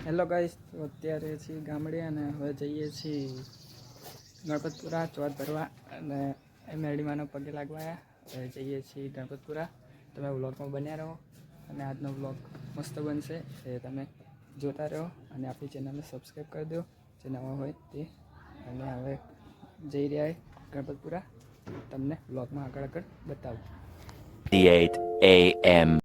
Hello guys, તો અત્યારે છીએ ગામડે અને હવે જઈએ છીએ ગણપતપુરા ચોથ ભરવા અને મેરડીમાંનો પગે લાગવા. હવે જઈએ છીએ ગણપતપુરા. તમે વ્લોગમાં બન્યા રહો અને આજનો વ્લોગ મસ્ત બનશે એ તમે જોતા રહો અને આપણી ચેનલને સબસ્ક્રાઈબ કરી દો જે નવા હોય તે. અને હવે જઈ રહ્યા ગણપતપુરા, તમને વ્લોગમાં આગળ બતાવું. 8 AM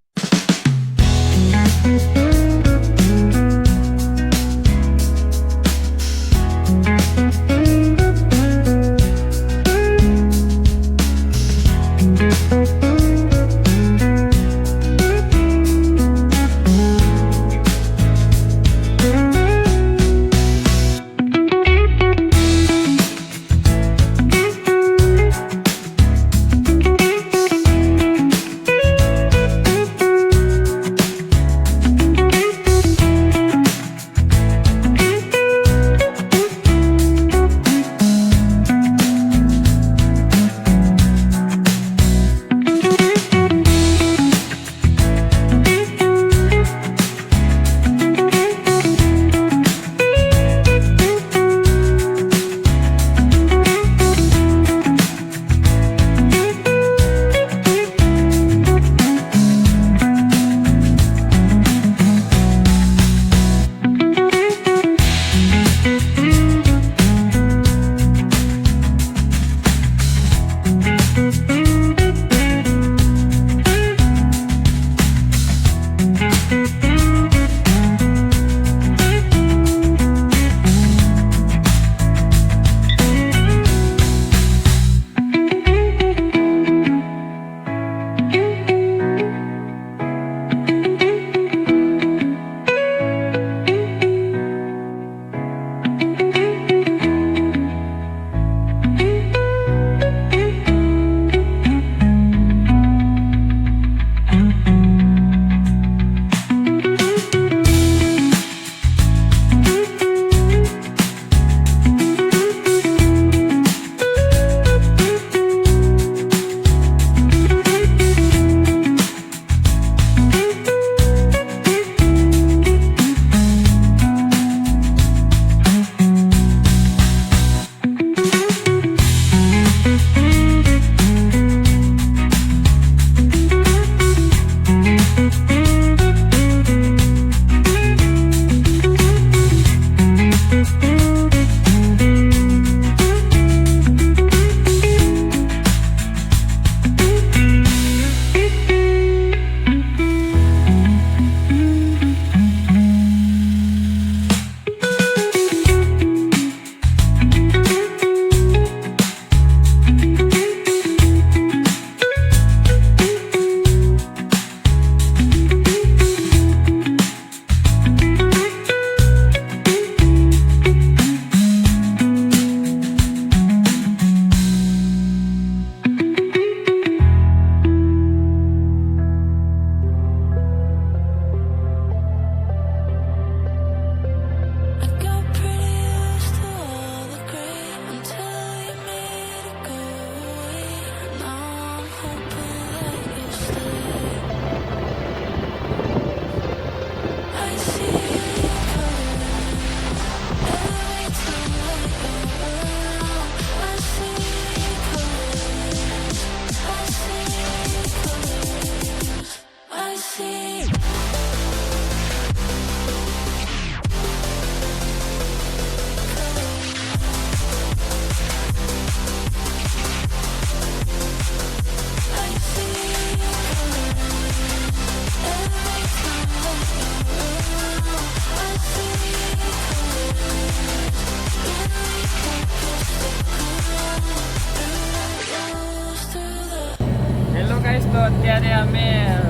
તો અત્યારે અમે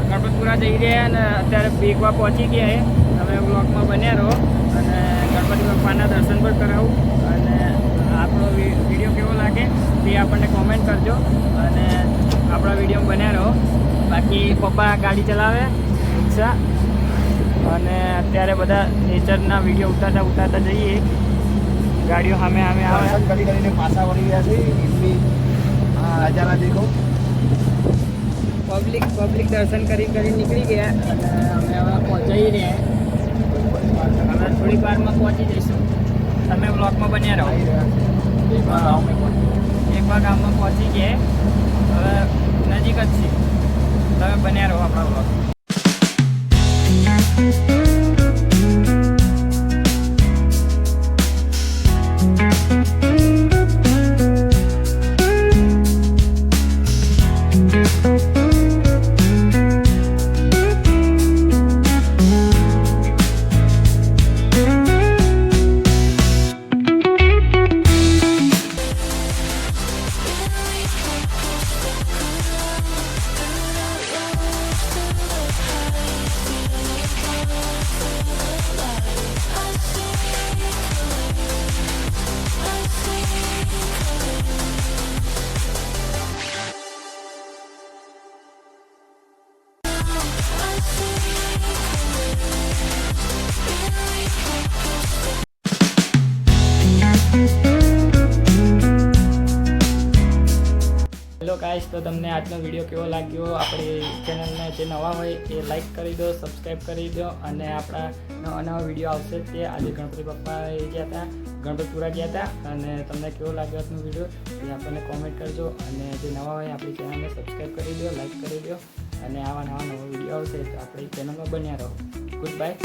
ગણપતપુરા જઈ રહ્યા અને અત્યારે બેગવા પહોંચી ગયા. તમે બ્લોગમાં બન્યા રહો અને ગણપતિ બાપાના દર્શન પણ કરાવું અને આપણો વિડીયો કેવો લાગે તે આપણને કોમેન્ટ કરજો અને આપણા વિડીયો બન્યા રહો. બાકી પપ્પા ગાડી ચલાવે રિક્ષા અને અત્યારે બધા નેચરના વિડીયો ઉતારતા જઈએ. ગાડીઓ સામે આવે કરીને પાછા વળી ગયા છે. રાજાના દેખો પબ્લિક દર્શન કરી નીકળી ગયા અને અમે હવે પહોંચાઈ રહ્યા. હવે થોડી થોડી વારમાં પહોંચી જઈશું. તમે બ્લોગમાં બન્યા રહો. આવી રહ્યા છે એક વાર ગામમાં પહોંચી. એક વાર ગામમાં પહોંચી ગયા, હવે નજીક જ છે. તમે બન્યા રહો આપણા બ્લોગ. હેલો ગાઈસ, તો તમને આજનો વિડીયો કેવો લાગ્યો? આપણી ચેનલને જે નવા હોય એ લાઈક કરી દો, સબસ્ક્રાઈબ કરી દો. અને આપણા નવા વિડીયો આવશે તે આજે ગણપતિ બાપ્પા ગયા હતા, ગણપતપુરા ગયા હતા. અને તમને કેવો લાગ્યો આજનો વિડીયો એ આપણને કોમેન્ટ કરજો. અને જે નવા હોય આપણી ચેનલને સબસ્ક્રાઈબ કરી દો, લાઈક કરી દો. અને આવા નવા વિડીયો આવશે તો આપણી ચેનલમાં બન્યા રહો. Good bye.